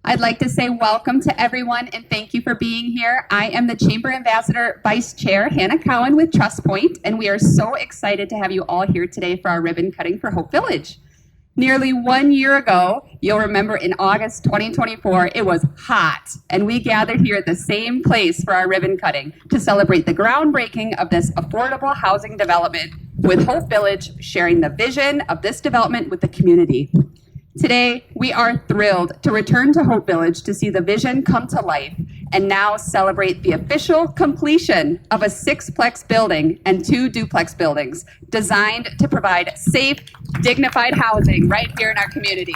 I'd like to say welcome to everyone and thank you for being here. I am the Chamber Ambassador Vice Chair, Hannah Cowan with TrustPoint, and we are so excited to have you all here today for our ribbon cutting for Hope Village. Nearly 1 year ago, you'll remember in August 2024, it was hot, and we gathered here at the same place for our ribbon cutting to celebrate the groundbreaking of this affordable housing development, with Hope Village sharing the vision of this development with the community. Today, we are thrilled to return to Hope Village to see the vision come to life and now celebrate the official completion of a 6-plex building and 2 duplex buildings designed to provide safe, dignified housing right here in our community.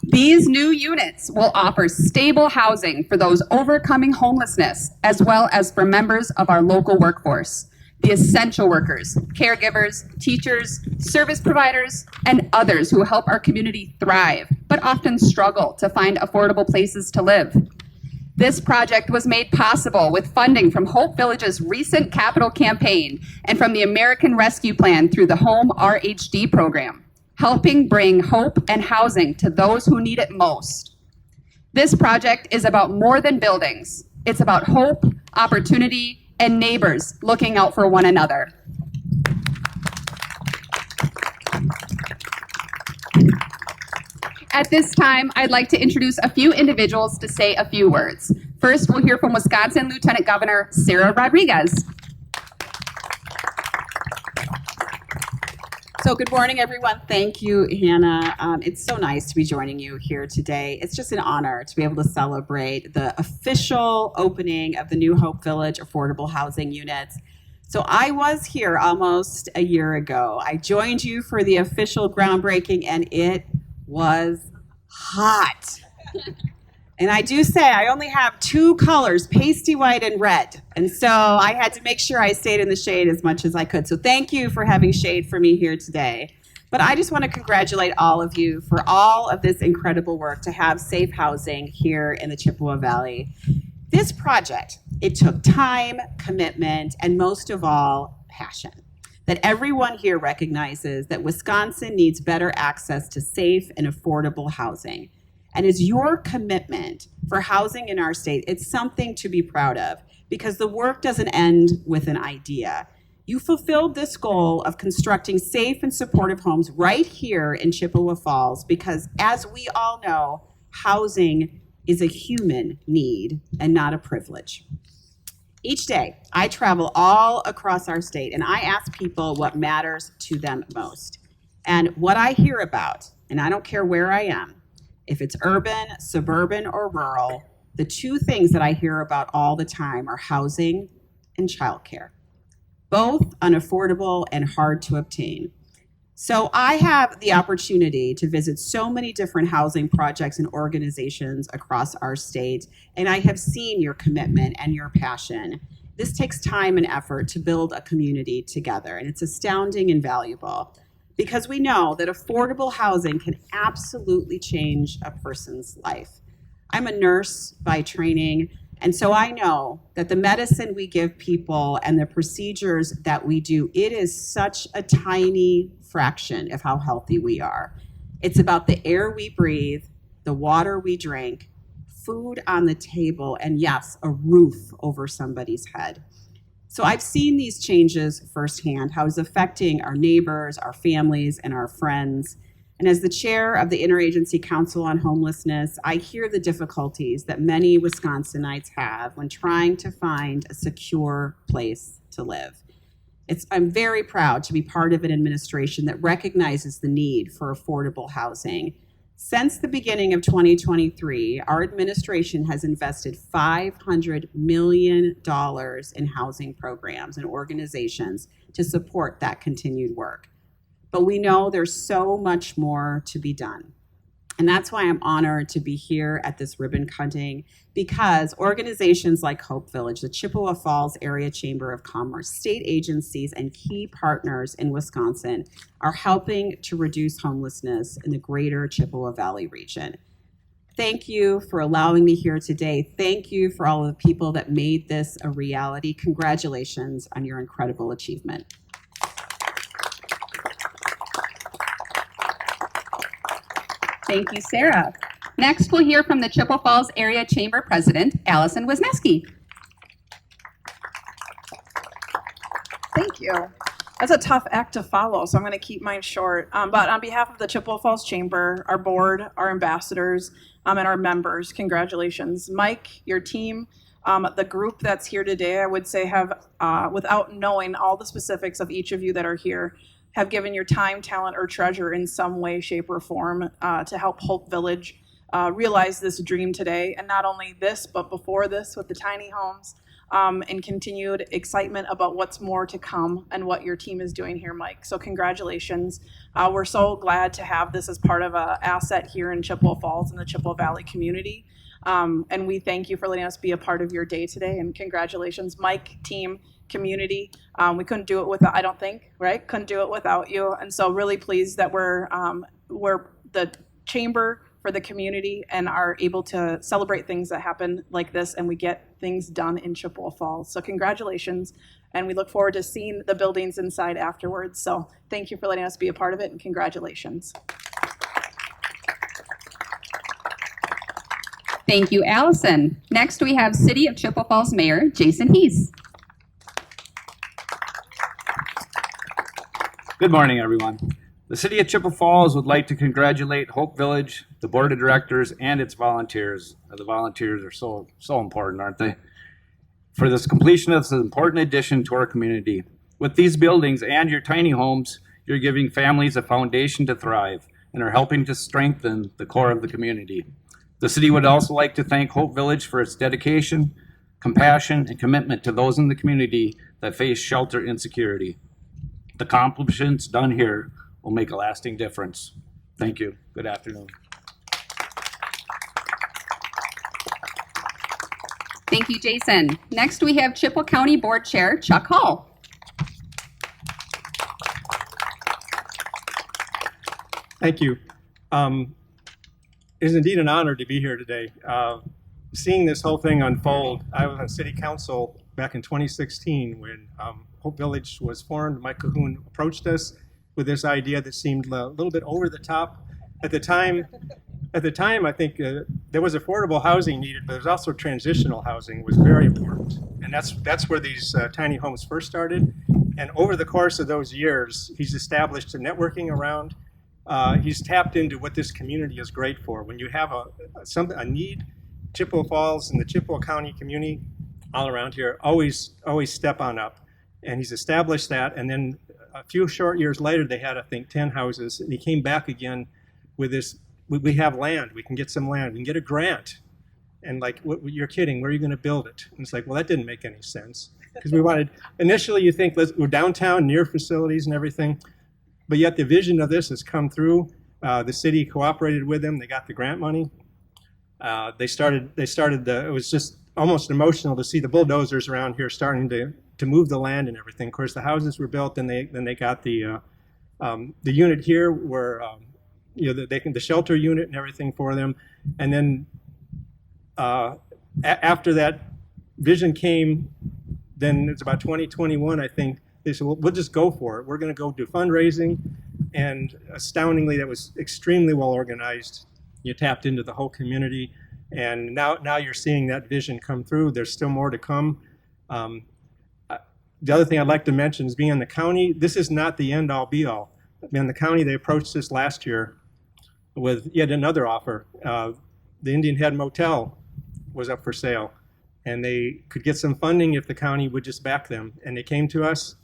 These new units will offer stable housing for those overcoming homelessness, as well as for members of our local workforce. The essential workers, caregivers, teachers, service providers, and others who help our community thrive, but often struggle to find affordable places to live. This project was made possible with funding from Hope Village's recent capital campaign and from the American Rescue Plan through the Home RHD program, helping bring hope and housing to those who need it most. This project is about more than buildings. It's about hope, opportunity, and neighbors looking out for one another. At this time, I'd like to introduce a few individuals to say a few words. First, we'll hear from Wisconsin Lieutenant Governor Sarah Rodriguez. So good morning, everyone. Thank you, Hannah. It's so nice to be joining you here today. It's just an honor to be able to celebrate the official opening of the new Hope Village affordable housing units. So I was here almost a year ago. I joined you for the official groundbreaking, and it was hot. And I do say I only have 2 colors, pasty white and red. And so I had to make sure I stayed in the shade as much as I could. So thank you for having shade for me here today. But I just want to congratulate all of you for all of this incredible work to have safe housing here in the Chippewa Valley. This project, it took time, commitment, and most of all, passion. That everyone here recognizes that Wisconsin needs better access to safe and affordable housing. And is your commitment for housing in our state, it's something to be proud of, because the work doesn't end with an idea. You fulfilled this goal of constructing safe and supportive homes right here in Chippewa Falls, because as we all know, housing is a human need and not a privilege. Each day, I travel all across our state and I ask people what matters to them most. And what I hear about, and I don't care where I am, if it's urban, suburban, or rural, the 2 things that I hear about all the time are housing and childcare, both unaffordable and hard to obtain. So I have the opportunity to visit so many different housing projects and organizations across our state, and I have seen your commitment and your passion. This takes time and effort to build a community together, and it's astounding and valuable, because we know that affordable housing can absolutely change a person's life. I'm a nurse by training, and so I know that the medicine we give people and the procedures that we do, it is such a tiny fraction of how healthy we are. It's about the air we breathe, the water we drink, food on the table, and yes, a roof over somebody's head. So I've seen these changes firsthand, how it's affecting our neighbors, our families, and our friends. And as the chair of the Interagency Council on Homelessness, I hear the difficulties that many Wisconsinites have when trying to find a secure place to live. I'm very proud to be part of an administration that recognizes the need for affordable housing. Since the beginning of 2023, our administration has invested $500 million in housing programs and organizations to support that continued work. But we know there's so much more to be done. And that's why I'm honored to be here at this ribbon cutting, because organizations like Hope Village, the Chippewa Falls Area Chamber of Commerce, state agencies, and key partners in Wisconsin are helping to reduce homelessness in the greater Chippewa Valley region. Thank you for allowing me here today. Thank you for all of the people that made this a reality. Congratulations on your incredible achievement. Thank you, Sarah. Next, we'll hear from the Chippewa Falls Area Chamber President, Allison Wisniewski. Thank you. That's a tough act to follow, so I'm going to keep mine short. But on behalf of the Chippewa Falls Chamber, our board, our ambassadors, and our members, congratulations. Mike, your team, the group that's here today, I would say have, without knowing all the specifics of each of you that are here, have given your time, talent, or treasure in some way, shape, or form to help Hope Village realize this dream today. And not only this, but before this with the tiny homes, and continued excitement about what's more to come and what your team is doing here, Mike. So congratulations. We're so glad to have this as part of an asset here in Chippewa Falls and the Chippewa Valley community. And we thank you for letting us be a part of your day today. And congratulations, Mike, team, community. We couldn't do it without, I don't think, right? Couldn't do it without you. And so really pleased that we're the chamber for the community and are able to celebrate things that happen like this, and we get things done in Chippewa Falls. So congratulations, and we look forward to seeing the buildings inside afterwards. So thank you for letting us be a part of it, and congratulations. Thank you, Allison. Next, we have City of Chippewa Falls Mayor Jason Hees. Good morning, everyone. The City of Chippewa Falls would like to congratulate Hope Village, the Board of Directors, and its volunteers. The volunteers are so important, aren't they? For this completion of this important addition to our community. With these buildings and your tiny homes, you're giving families a foundation to thrive and are helping to strengthen the core of the community. The city would also like to thank Hope Village for its dedication, compassion, and commitment to those in the community that face shelter insecurity. The accomplishments done here will make a lasting difference. Thank you. Good afternoon. Thank you, Jason. Next, we have Chippewa County Board Chair Chuck Hall. Thank you. It is indeed an honor to be here today. Seeing this whole thing unfold, I was on City Council back in 2016 when Hope Village was formed. Mike Cahoon approached us with this idea that seemed a little bit over the top. At the time, I think there was affordable housing needed, but there was also transitional housing was very important. And that's where these tiny homes first started. And over the course of those years, he's established a networking around. He's tapped into what this community is great for. When you have a need, Chippewa Falls and the Chippewa County community all around here always step on up. And he's established that, and then a few short years later, they had, I think, 10 houses, and he came back again with this, we have land, we can get some land, we can get a grant. And like, you're kidding, where are you gonna build it? And it's like, well, that didn't make any sense. Because we wanted, initially you think, we're downtown, near facilities and everything, but yet the vision of this has come through. The city cooperated with them, they got the grant money. They started it was just almost emotional to see the bulldozers around here starting to move the land and everything. Of course, the houses were built, and then they got the unit here where the shelter unit and everything for them. And then after that vision came, then it's about 2021, I think. They said, well, we'll just go for it. We're going to go do fundraising, and astoundingly, that was extremely well organized. You tapped into the whole community, and now you're seeing that vision come through. There's still more to come. The other thing I'd like to mention is being in the county, this is not the end-all be-all. In the county, they approached us last year with yet another offer. The Indian Head Motel was up for sale, and they could get some funding if the county would just back them. And they came to us,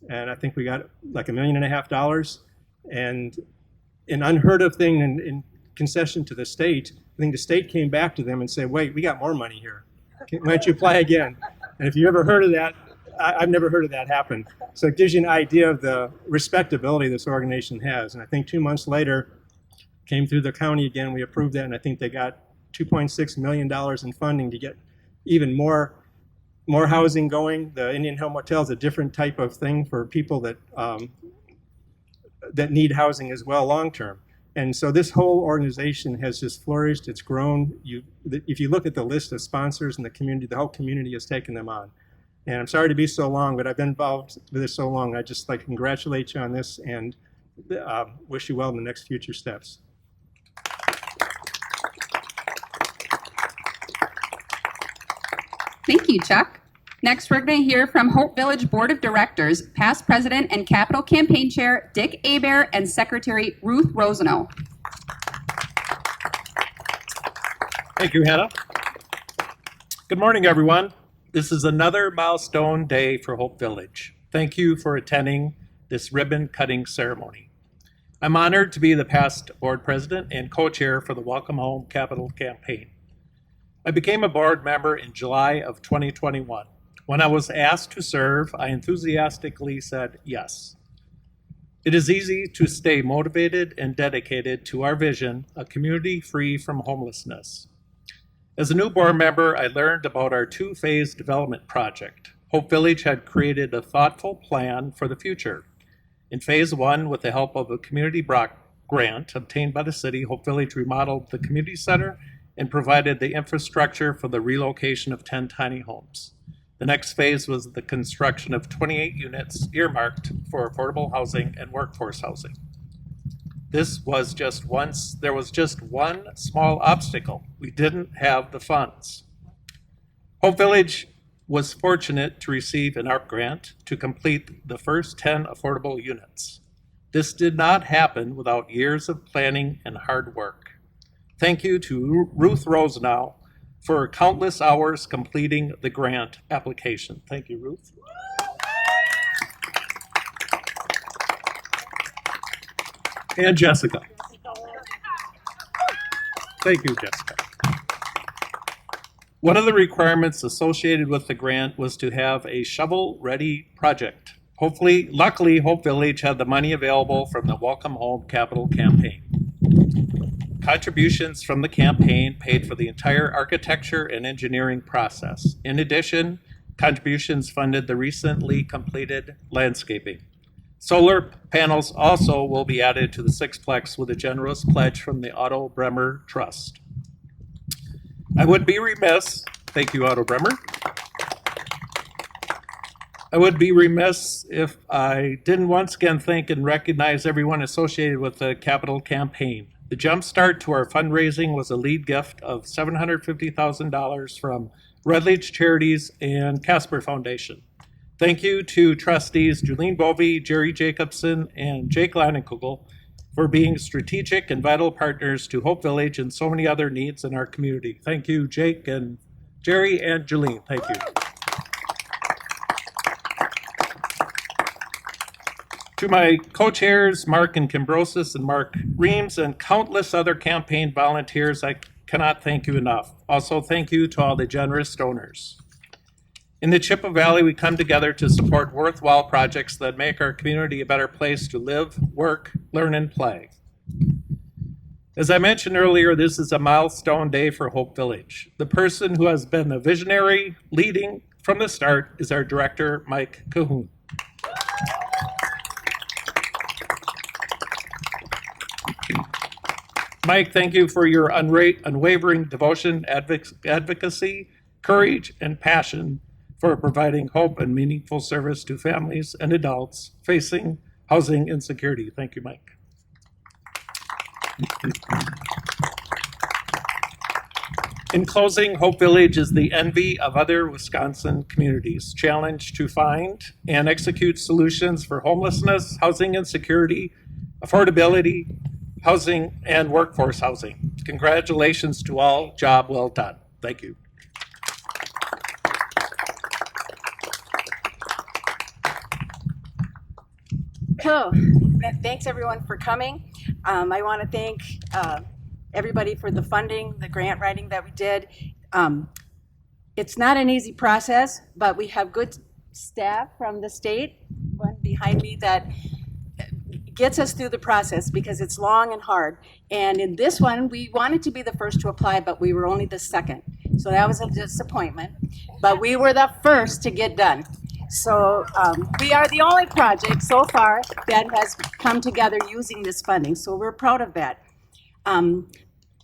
and I think we got like $1.5 million, and an unheard of thing in concession to the state. I think the state came back to them and said, wait, we got more money here. Why don't you apply again? And if you ever heard of that, I've never heard of that happen. So it gives you an idea of the respectability this organization has. And I think 2 months later, came through the county again, we approved that, and I think they got $2.6 million in funding to get even more housing going. The Indian Hill Motel is a different type of thing for people that that need housing as well long-term. And so this whole organization has just flourished, it's grown. If you look at the list of sponsors in the community, the whole community has taken them on. And I'm sorry to be so long, but I've been involved with this so long. I'd just like to congratulate you on this and wish you well in the next future steps. Thank you, Chuck. Next, we're going to hear from Hope Village Board of Directors, past President and Capital Campaign Chair Dick Hebert and Secretary Ruth Rosenow. Thank you, Hannah. Good morning, everyone. This is another milestone day for Hope Village. Thank you for attending this ribbon cutting ceremony. I'm honored to be the past board president and co-chair for the Welcome Home Capital Campaign. I became a board member in July of 2021. When I was asked to serve, I enthusiastically said yes. It is easy to stay motivated and dedicated to our vision, a community free from homelessness. As a new board member, I learned about our two-phase development project. Hope Village had created a thoughtful plan for the future. In phase one, with the help of a community block grant obtained by the city, Hope Village remodeled the community center and provided the infrastructure for the relocation of 10 tiny homes. The next phase was the construction of 28 units earmarked for affordable housing and workforce housing. There was just one small obstacle. We didn't have the funds. Hope Village was fortunate to receive an ARP grant to complete the first 10 affordable units. This did not happen without years of planning and hard work. Thank you to Ruth Rosenow for countless hours completing the grant application. Thank you, Ruth. And Jessica. Thank you, Jessica. One of the requirements associated with the grant was to have a shovel-ready project. Luckily, Hope Village had the money available from the Welcome Home Capital Campaign. Contributions from the campaign paid for the entire architecture and engineering process. In addition, contributions funded the recently completed landscaping. Solar panels also will be added to the sixplex with a generous pledge from the Otto Bremer Trust. I would be remiss, thank you, Otto Bremer. I would be remiss if I didn't once again thank and recognize everyone associated with the capital campaign. The jumpstart to our fundraising was a lead gift of $750,000 from Redledge Charities and Casper Foundation. Thank you to trustees Julene Bovey, Jerry Jacobson, and Jake Leinenkugel for being strategic and vital partners to Hope Village and so many other needs in our community. Thank you, Jake and Jerry and Julene. Thank you. To my co-chairs, Mark and Kimbrosis and Mark Reams, and countless other campaign volunteers, I cannot thank you enough. Also, thank you to all the generous donors. In the Chippewa Valley, we come together to support worthwhile projects that make our community a better place to live, work, learn, and play. As I mentioned earlier, this is a milestone day for Hope Village. The person who has been a visionary leading from the start is our director, Mike Cahoon. Mike, thank you for your unwavering devotion, advocacy, courage, and passion for providing hope and meaningful service to families and adults facing housing insecurity. Thank you, Mike. In closing, Hope Village is the envy of other Wisconsin communities, challenged to find and execute solutions for homelessness, housing insecurity, affordability, housing, and workforce housing. Congratulations to all. Job well done. Thank you. Hello. Thanks everyone for coming. I want to thank everybody for the funding, the grant writing that we did. It's not an easy process, but we have good staff from the state, one behind me, that gets us through the process because it's long and hard. And in this one, we wanted to be the first to apply, but we were only the second. So that was a disappointment. But we were the first to get done. So we are the only project so far that has come together using this funding. So we're proud of that.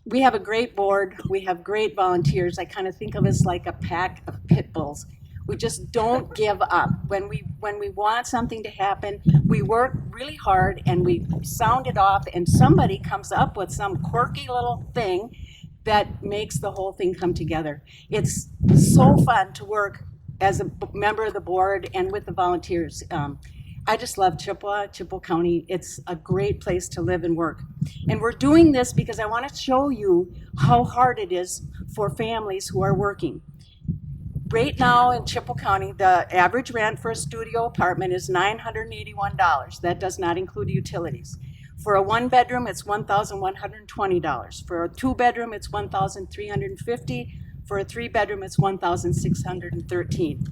We have a great board. We have great volunteers. I kind of think of us like a pack of pit bulls. We just don't give up. When we want something to happen, we work really hard and we sound it off, and somebody comes up with some quirky little thing that makes the whole thing come together. It's so fun to work as a member of the board and with the volunteers. I just love Chippewa County. It's a great place to live and work. And we're doing this because I want to show you how hard it is for families who are working. Right now in Chippewa County, the average rent for a studio apartment is $981. That does not include utilities. For a one-bedroom, it's $1,120. For a two-bedroom, it's $1,350. For a three-bedroom, it's $1,613.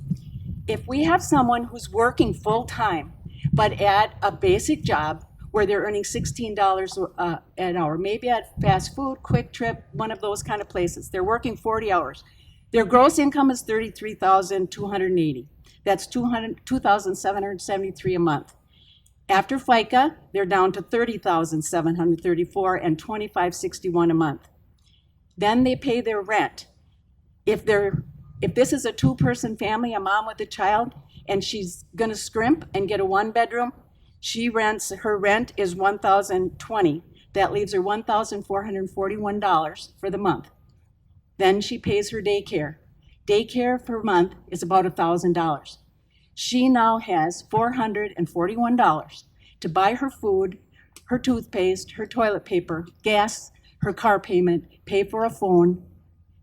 If we have someone who's working full-time, but at a basic job where they're earning $16 an hour, maybe at fast food, Quick Trip, one of those kind of places, they're working 40 hours. Their gross income is $33,280. That's $2,773 a month. After FICA, they're down to $30,734 and $2,561 a month. Then they pay their rent. If this is a two-person family, a mom with a child, and she's gonna scrimp and get a one-bedroom, her rent is $1,020. That leaves her $1,441 for the month. Then she pays her daycare. Daycare per month is about $1,000. She now has $441 to buy her food, her toothpaste, her toilet paper, gas, her car payment, pay for a phone.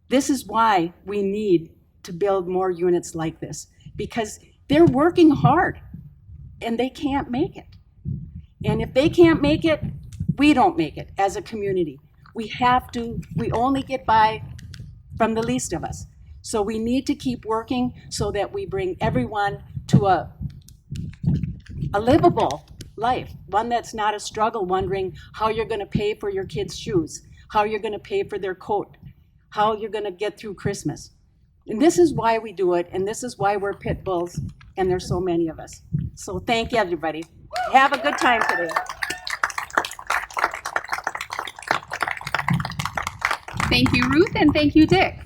This is why we need to build more units like this, because they're working hard and they can't make it. And if they can't make it, we don't make it as a community. We only get by from the least of us. So we need to keep working so that we bring everyone to a livable life, one that's not a struggle, wondering how you're gonna pay for your kids' shoes, how you're gonna pay for their coat, how you're gonna get through Christmas. And this is why we do it, and this is why we're pit bulls, and there's so many of us. So thank you, everybody. Have a good time today. Thank you, Ruth, and thank you, Dick.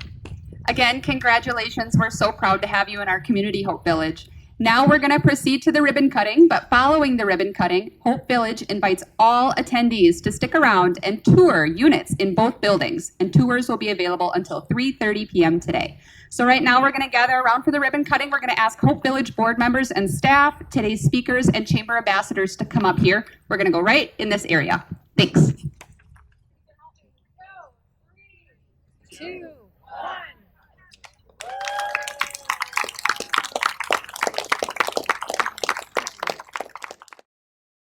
Again, congratulations. We're so proud to have you in our community, Hope Village. Now we're going to proceed to the ribbon cutting, but following the ribbon cutting, Hope Village invites all attendees to stick around and tour units in both buildings, and tours will be available until 3:30 p.m. today. So right now we're going to gather around for the ribbon cutting. We're going to ask Hope Village board members and staff, today's speakers, and chamber ambassadors to come up here. We're going to go right in this area. Thanks. 2, 1.